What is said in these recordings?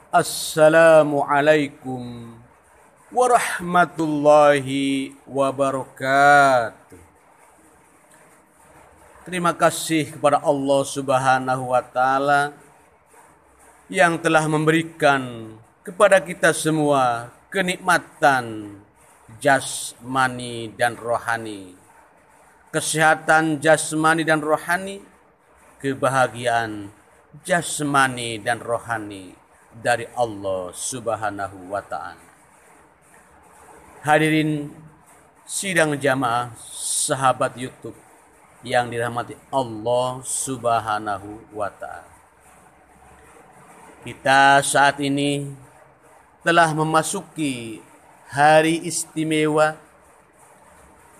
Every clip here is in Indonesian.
Assalamualaikum warahmatullahi wabarakatuh. Terima kasih kepada Allah Subhanahu wa Ta'ala yang telah memberikan kepada kita semua kenikmatan jasmani dan rohani, kesehatan jasmani dan rohani, kebahagiaan jasmani dan rohani dari Allah Subhanahu wa Ta'ala. Hadirin sidang jamaah sahabat YouTube yang dirahmati Allah Subhanahu wa Ta'ala. Kita saat ini telah memasuki hari istimewa,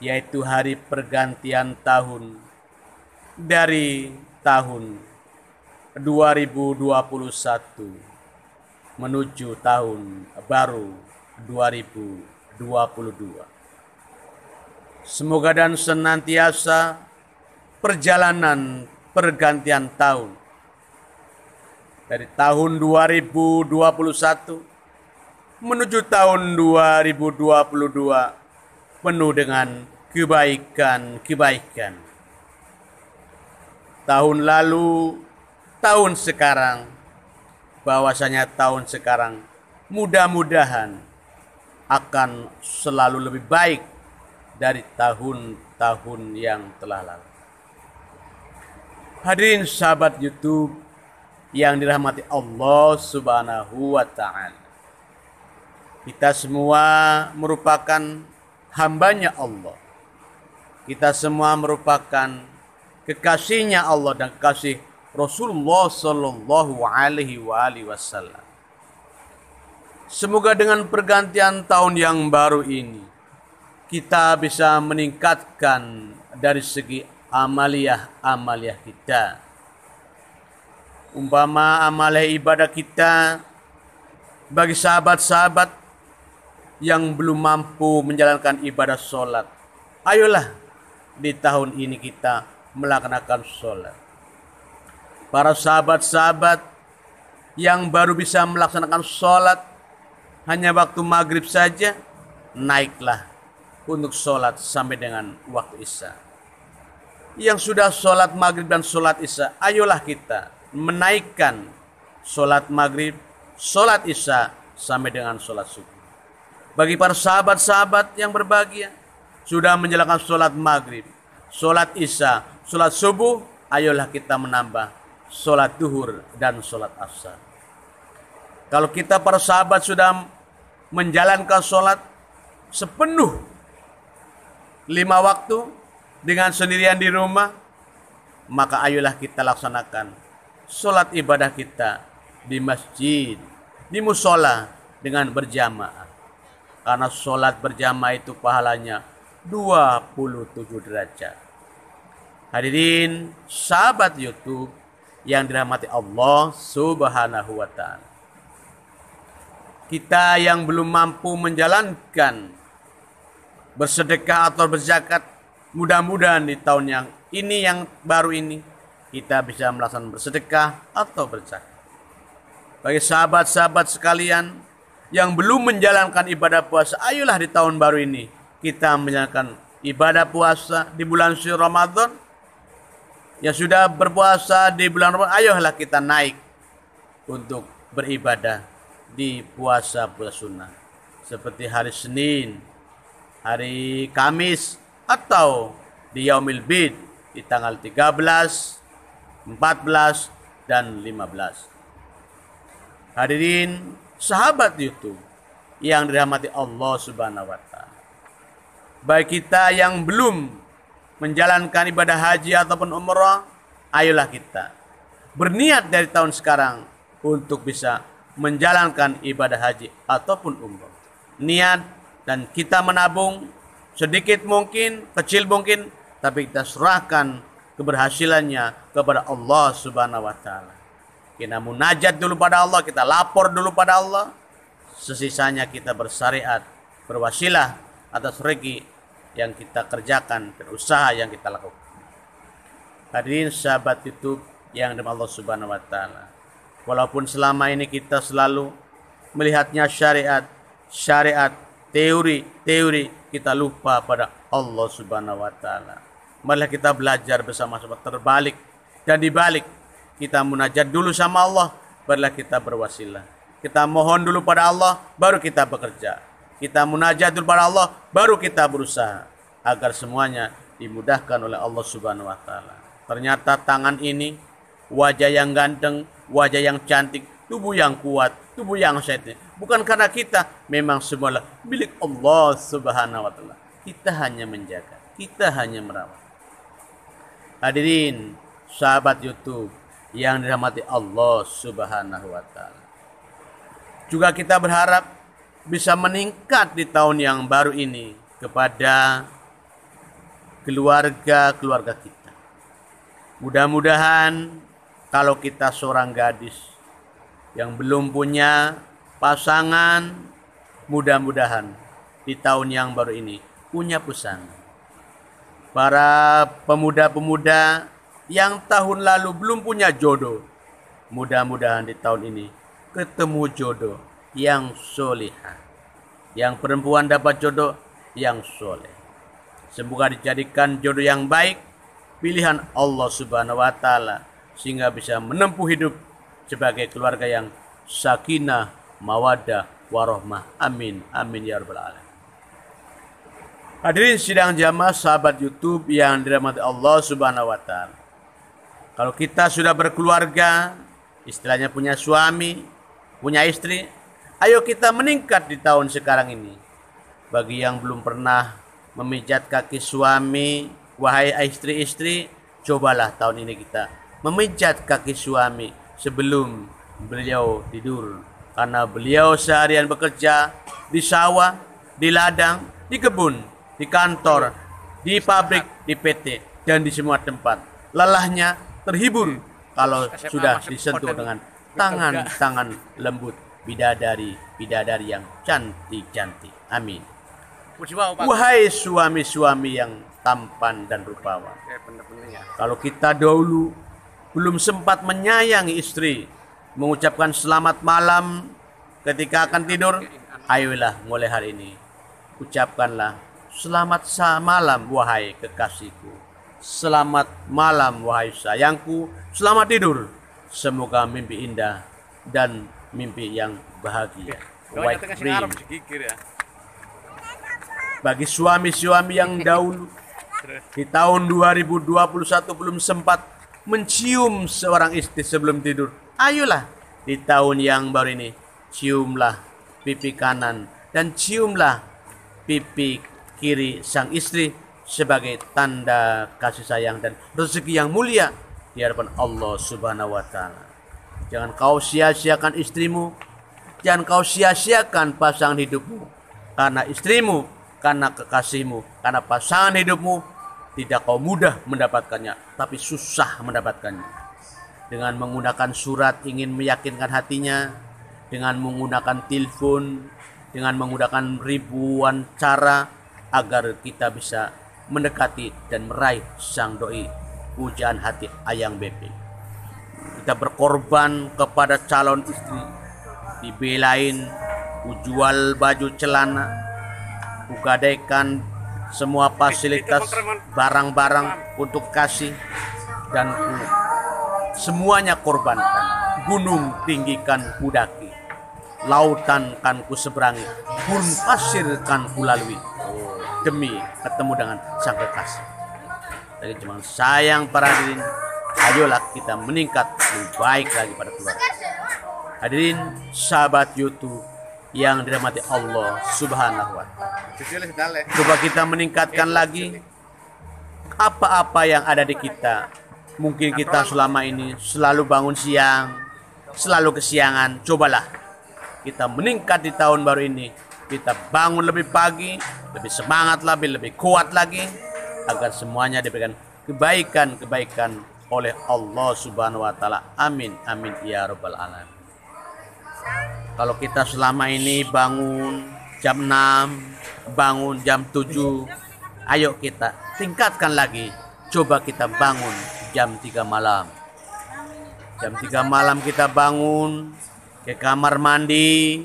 yaitu hari pergantian tahun dari tahun 2021 menuju tahun baru 2022. Semoga dan senantiasa perjalanan pergantian tahun dari tahun 2021 menuju tahun 2022 penuh dengan kebaikan-kebaikan. Tahun lalu, tahun sekarang, bahwasanya tahun sekarang mudah-mudahan akan selalu lebih baik dari tahun-tahun yang telah lalu. Hadirin sahabat YouTube yang dirahmati Allah Subhanahu wa Ta'ala. Kita semua merupakan hambanya Allah. Kita semua merupakan kekasihnya Allah dan kekasih Rasulullah Sallallahu Alaihi Wasallam. Semoga dengan pergantian tahun yang baru ini kita bisa meningkatkan dari segi amaliyah kita. Umpama amaliyah ibadah kita bagi sahabat-sahabat yang belum mampu menjalankan ibadah sholat, ayolah di tahun ini kita melaksanakan sholat. Para sahabat-sahabat yang baru bisa melaksanakan sholat hanya waktu maghrib saja, naiklah untuk sholat sampai dengan waktu isya. Yang sudah sholat maghrib dan sholat isya, ayolah kita menaikkan sholat maghrib, sholat isya sampai dengan sholat subuh. Bagi para sahabat-sahabat yang berbahagia, sudah menjalankan sholat maghrib, sholat isya, sholat subuh, ayolah kita menambah sholat duhur dan sholat asar. Kalau kita para sahabat sudah menjalankan sholat sepenuh 5 waktu dengan sendirian di rumah, maka ayolah kita laksanakan sholat ibadah kita di masjid, di musola dengan berjamaah. Karena sholat berjamaah itu pahalanya 27 derajat. Hadirin sahabat YouTube yang dirahmati Allah Subhanahu wa Ta'ala. Kita yang belum mampu menjalankan bersedekah atau berzakat, mudah-mudahan di tahun yang ini yang baru ini kita bisa melaksanakan bersedekah atau berzakat. Bagi sahabat-sahabat sekalian yang belum menjalankan ibadah puasa, ayolah di tahun baru ini kita menjalankan ibadah puasa di bulan suci Ramadan. Yang sudah berpuasa di bulan Ramadan, ayolah kita naik untuk beribadah di puasa-puasa sunnah. Seperti hari Senin, hari Kamis, atau di Yaumil Bid di tanggal 13, 14, dan 15. Hadirin sahabat YouTube yang dirahmati Allah Subhanahu wa Ta'ala. Bagi kita yang belum menjalankan ibadah haji ataupun umrah, ayolah kita berniat dari tahun sekarang untuk bisa menjalankan ibadah haji ataupun umrah. Niat dan kita menabung sedikit mungkin, kecil mungkin, tapi kita serahkan keberhasilannya kepada Allah Subhanahu wa Ta'ala. Kita munajat dulu pada Allah, kita lapor dulu pada Allah. Sesisanya kita bersyariat, berwasilah atas rezeki yang kita kerjakan dan usaha yang kita lakukan. Hadirin sahabat YouTube yang dirahmati Allah Subhanahu wa Ta'ala. Walaupun selama ini kita selalu melihatnya syariat, teori, kita lupa pada Allah Subhanahu wa taala. Marilah kita belajar bersama-sama terbalik dan dibalik. Kita munajat dulu sama Allah, barulah kita berwasilah. Kita mohon dulu pada Allah, baru kita bekerja. Kita munajat dulu pada Allah, baru kita berusaha agar semuanya dimudahkan oleh Allah Subhanahu wa taala. Ternyata tangan ini, wajah yang ganteng, wajah yang cantik, tubuh yang kuat, tubuh yang sehat, bukan karena kita, memang semuanya milik Allah Subhanahu wa taala. Kita hanya menjaga, kita hanya merawat. Hadirin sahabat YouTube yang dirahmati Allah Subhanahu wa taala. Juga kita berharap bisa meningkat di tahun yang baru ini kepada keluarga kita. Mudah-mudahan kalau kita seorang gadis yang belum punya pasangan, mudah-mudahan di tahun yang baru ini punya pasangan. Para pemuda-pemuda yang tahun lalu belum punya jodoh, mudah-mudahan di tahun ini ketemu jodoh yang solihah. Yang perempuan dapat jodoh yang soleh. Semoga dijadikan jodoh yang baik, pilihan Allah Subhanahu wa taala, sehingga bisa menempuh hidup sebagai keluarga yang sakinah, mawaddah, warahmah. Amin. Amin ya rabbal alamin. Hadirin sidang jamaah sahabat YouTube yang dirahmati Allah Subhanahu wa taala. Kalau kita sudah berkeluarga, istilahnya punya suami, punya istri, ayo kita meningkat di tahun sekarang ini. Bagi yang belum pernah memijat kaki suami, wahai istri-istri, cobalah tahun ini kita memijat kaki suami sebelum beliau tidur. Karena beliau seharian bekerja di sawah, di ladang, di kebun, di kantor, di pabrik, di PT, dan di semua tempat. Lelahnya terhibur kalau sudah disentuh dengan tangan-tangan lembut bidadari yang cantik-cantik. Amin. Wahai suami-suami yang tampan dan rupawan, kalau kita dahulu belum sempat menyayangi istri, mengucapkan selamat malam ketika akan tidur, ayolah mulai hari ini ucapkanlah selamat malam wahai kekasihku, selamat malam wahai sayangku, selamat tidur, semoga mimpi indah dan mimpi yang bahagia. White dream. Bagi suami-suami yang dahulu di tahun 2021 belum sempat mencium seorang istri sebelum tidur, ayolah di tahun yang baru ini ciumlah pipi kanan dan ciumlah pipi kiri sang istri sebagai tanda kasih sayang dan rezeki yang mulia di hadapan Allah Subhanahu wa taala. Jangan kau sia-siakan istrimu, jangan kau sia-siakan pasangan hidupmu, karena istrimu, karena kekasihmu, karena pasangan hidupmu tidak kau mudah mendapatkannya, tapi susah mendapatkannya. Dengan menggunakan surat ingin meyakinkan hatinya, dengan menggunakan telepon, dengan menggunakan ribuan cara agar kita bisa mendekati dan meraih sang doi pujaan hati ayang bebe. Kita berkorban kepada calon istri, dibelain, ku jual baju celana, ku gadaikan semua fasilitas barang-barang untuk kasih, dan ku semuanya korbankan. Gunung tinggikan ku daki, lautan kan ku seberangi, gurun pasir kan ku lalui, demi ketemu dengan sang kekasih. Jadi cuma sayang para hadirin, ayolah kita meningkat lebih baik lagi pada keluarga. Hadirin sahabat YouTube yang dirahmati Allah Subhanahu wa taala, coba kita meningkatkan lagi apa-apa yang ada di kita. Mungkin kita selama ini selalu bangun siang, selalu kesiangan. Cobalah kita meningkat di tahun baru ini. Kita bangun lebih pagi, lebih semangat, lebih kuat lagi, agar semuanya diberikan kebaikan-kebaikan oleh Allah Subhanahu wa taala. Amin amin ya rabbal alamin. Kalau kita selama ini bangun jam 6, bangun jam 7, ayo kita tingkatkan lagi. Coba kita bangun jam 3 malam. Jam 3 malam kita bangun, ke kamar mandi,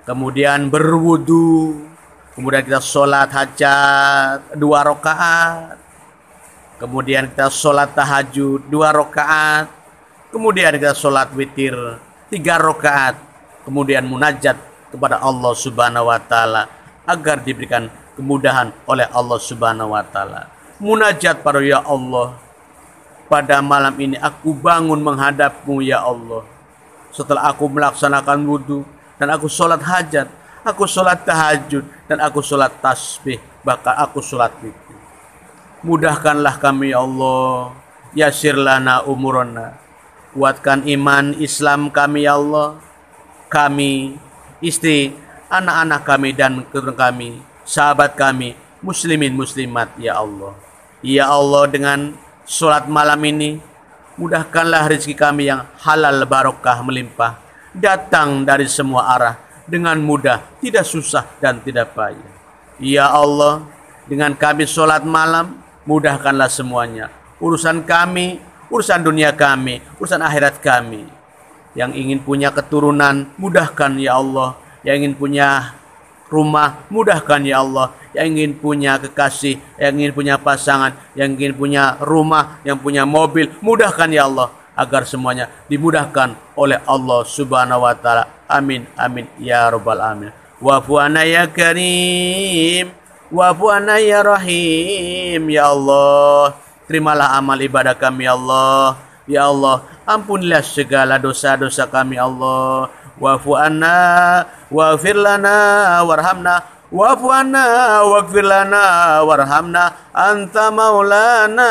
kemudian berwudu, kemudian kita sholat hajat 2 rakaat, kemudian kita sholat tahajud 2 rakaat, kemudian kita sholat witir 3 rakaat, kemudian munajat kepada Allah Subhanahu wa taala agar diberikan kemudahan oleh Allah Subhanahu wa taala. Munajat pada ya Allah, pada malam ini aku bangun menghadap-Mu ya Allah. Setelah aku melaksanakan wudu dan aku sholat hajat, aku sholat tahajud dan aku sholat tasbih, bahkan aku sholat witir. Mudahkanlah kami ya Allah, yasir lana umurana, kuatkan iman Islam kami ya Allah, kami, istri, anak-anak kami dan keturunan kami, sahabat kami, muslimin muslimat ya Allah. Ya Allah, dengan sholat malam ini mudahkanlah rezeki kami yang halal barokah melimpah, datang dari semua arah dengan mudah, tidak susah dan tidak payah. Ya Allah, dengan kami sholat malam, mudahkanlah semuanya, urusan kami, urusan dunia kami, urusan akhirat kami. Yang ingin punya keturunan, mudahkan ya Allah. Yang ingin punya rumah, mudahkan ya Allah. Yang ingin punya kekasih, yang ingin punya pasangan, yang ingin punya rumah, yang punya mobil, mudahkan ya Allah, agar semuanya dimudahkan oleh Allah Subhanahu wa taala. Amin amin ya rabbal alamin. Wa'fu anna ya karim, wa'fu anna ya rahim. Ya Allah, terimalah amal ibadah kami ya Allah. Ya Allah, ampunilah segala dosa-dosa kami Allah. Wa'fu anna waghfir lana warhamna, wa'fu anna waghfir lana warhamna, anta maulana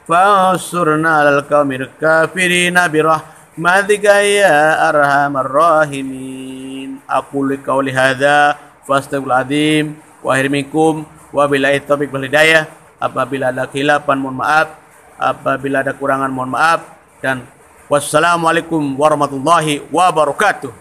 fansurna alal qaumil kafirina birahmatika ya arhamar rahimin. Aqulu qauli hadza fastaghfirullahaladzim wa akhir minkum wa billahi taufiq wal hidayah. Apabila ada khilafan mohon maaf, apabila ada kurangan mohon maaf, dan wassalamualaikum warahmatullahi wabarakatuh.